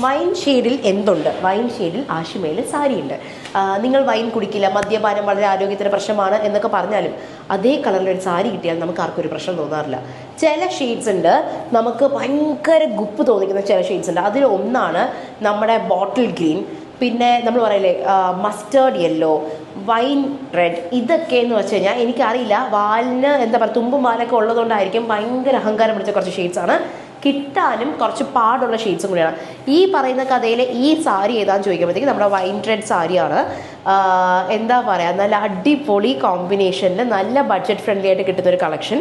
Wine ഷെയ്ഡിൽ എന്തുണ്ട്? Wine ഷെയ്ഡിൽ ആഷിമയിൽ സാരിയുണ്ട്. നിങ്ങൾ വൈൻ കുടിക്കില്ല, മദ്യപാനം വളരെ ആരോഗ്യത്തിന് പ്രശ്നമാണ് എന്നൊക്കെ പറഞ്ഞാലും അതേ കളറിലൊരു സാരി കിട്ടിയാൽ നമുക്ക് ആർക്കും ഒരു പ്രശ്നം തോന്നാറില്ല. ചില ഷെയ്ഡ്സ് ഉണ്ട് നമുക്ക് ഭയങ്കര ഗുപ്പ് തോന്നിക്കുന്ന ചില ഷെയ്ഡ്സ് ഉണ്ട്. അതിലൊന്നാണ് നമ്മുടെ ബോട്ടിൽ ഗ്രീൻ, പിന്നെ നമ്മൾ പറയില്ലേ മസ്റ്റേർഡ് യെല്ലോ, വൈൻ റെഡ്. ഇതൊക്കെ എന്ന് വെച്ച് കഴിഞ്ഞാൽ എനിക്കറിയില്ല, വാലിന് എന്താ പറയുക തുമ്പും വാലൊക്കെ ഉള്ളതുകൊണ്ടായിരിക്കും ഭയങ്കര അഹങ്കാരം പിടിച്ച കുറച്ച് ഷെയ്ഡ്സാണ്. കിട്ടാനും കുറച്ച് പാടുള്ള ഷെയ്ഡ്സും കൂടിയാണ്. ഈ പറയുന്ന കഥയിലെ ഈ സാരി ഏതാണെന്ന് ചോദിക്കുമ്പോഴത്തേക്ക് നമ്മുടെ വൈൻ റെഡ് സാരിയാണ്. എന്താ പറയുക, നല്ല അടിപൊളി കോമ്പിനേഷനിൽ നല്ല ബഡ്ജറ്റ് ഫ്രണ്ട്ലി ആയിട്ട് കിട്ടുന്ന ഒരു കളക്ഷൻ.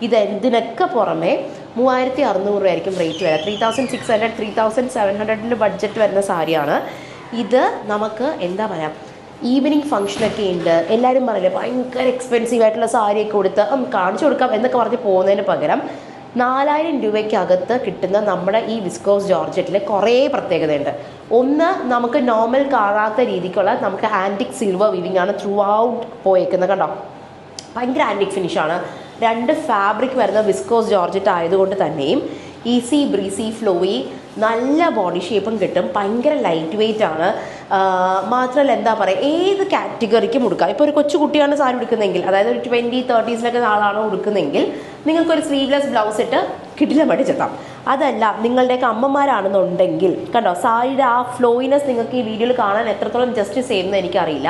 ഇത് എന്തിനൊക്കെ പുറമെ 3600 രൂപയായിരിക്കും റേറ്റ് വരിക. 3600 3700 ബഡ്ജറ്റ് വരുന്ന സാരിയാണ് ഇത്. നമുക്ക് എന്താ പറയുക, ഈവനിങ് ഫംഗ്ഷനൊക്കെ ഉണ്ട്, എല്ലാവരും പറയില്ലേ ഭയങ്കര എക്സ്പെൻസീവ് ആയിട്ടുള്ള സാരിയൊക്കെ കൊടുത്ത് കാണിച്ചു കൊടുക്കാം എന്നൊക്കെ പറഞ്ഞ് പോകുന്നതിന് പകരം 4000 രൂപയ്ക്കകത്ത് കിട്ടുന്ന നമ്മുടെ ഈ വിസ്കോസ് ജോർജറ്റിൽ കുറേ പ്രത്യേകതയുണ്ട്. ഒന്ന്, നമുക്ക് നോർമൽ കാണാത്ത രീതിക്കുള്ള നമുക്ക് ആൻറ്റിക് സിൽവർ വീവിംഗ് ആണ് ത്രൂ ഔട്ട് പോയേക്കുന്നത്. കണ്ടോ, ഭയങ്കര ആൻറ്റിക് ഫിനിഷാണ്. 2 ഫാബ്രിക് വരുന്ന വിസ്കോസ് ജോർജറ്റ് ആയതുകൊണ്ട് തന്നെയും ഈസി ബ്രീസി ഫ്ലോയി, നല്ല ബോഡി ഷേപ്പും കിട്ടും, ഭയങ്കര ലൈറ്റ് വെയ്റ്റ് ആണ്. മാത്രമല്ല എന്താ പറയുക, ഏത് കാറ്റഗറിക്കും ഉടുക്കാം. ഇപ്പോൾ ഒരു കൊച്ചു കുട്ടിയാണ് സാരി ഉടുക്കുന്നതെങ്കിൽ, അതായത് ഒരു 20-30s ആളാണോ ഉടുക്കുന്നതെങ്കിൽ നിങ്ങൾക്കൊരു സ്ലീവ്ലെസ് ബ്ലൗസ് ഇട്ട് കിടിലം അടിച്ചെത്താം. അതല്ല നിങ്ങളുടെയൊക്കെ അമ്മമാരാണെന്നുണ്ടെങ്കിൽ, കണ്ടോ സാരിയുടെ ആ ഫ്ലോയിനെസ് നിങ്ങൾക്ക് ഈ വീഡിയോയിൽ കാണാൻ എത്രത്തോളം ജസ്റ്റിസ് ചെയ്യുന്നത് എനിക്കറിയില്ല,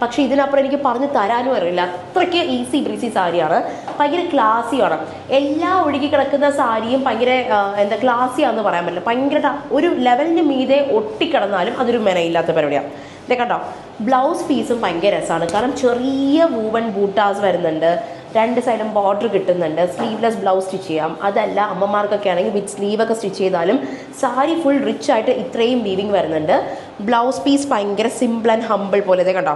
പക്ഷേ ഇതിനപ്പുറം എനിക്ക് പറഞ്ഞു തരാനും അറിയില്ല. അത്രയ്ക്ക് ഈസി ബ്രീസി സാരിയാണ്, ഭയങ്കര ക്ലാസ്സിയാണ്. എല്ലാ ഒഴുകി കിടക്കുന്ന സാരിയും ഭയങ്കര എന്താ ക്ലാസ്സിയാണെന്ന് പറയാൻ പറ്റില്ല. ഭയങ്കര ഒരു ലെവലിന് മീതെ ഒട്ടിക്കിടന്നാലും അതൊരു മെനയില്ലാത്ത പരിപാടിയാണ്. ഇതേ കണ്ടോ, ബ്ലൗസ് പീസും ഭയങ്കര രസമാണ്. കാരണം ചെറിയ വൂവൺ ബൂട്ടാസ് വരുന്നുണ്ട്, 2 സൈഡും ബോർഡർ കിട്ടുന്നുണ്ട്, സ്ലീവ്ലെസ് ബ്ലൗസ് സ്റ്റിച്ച് ചെയ്യാം. അതല്ല അമ്മമാർക്കൊക്കെ ആണെങ്കിൽ വിത്ത് സ്ലീവൊക്കെ സ്റ്റിച്ച് ചെയ്താലും സാരി ഫുൾ റിച്ച് ആയിട്ട് ഇത്രയും വീവിങ് വരുന്നുണ്ട്. ബ്ലൗസ് പീസ് ഭയങ്കര സിമ്പിൾ ആൻഡ് ഹമ്പിൾ പോലെ, ഇതേ കണ്ടോ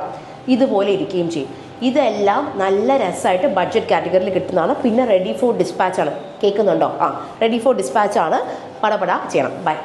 ഇതുപോലെ ഇരിക്കുകയും ചെയ്യും. ഇതെല്ലാം നല്ല രസമായിട്ട് ബഡ്ജറ്റ് കാറ്റഗറിയിൽ കിട്ടുന്നതാണ്. പിന്നെ റെഡി ഫോർ ഡിസ്പാച്ച് ആണ്. കേൾക്കുന്നുണ്ടോ? റെഡി ഫോർ ഡിസ്പാച്ച് ആണ്. പടപട ചെയ്യണം. ബൈ.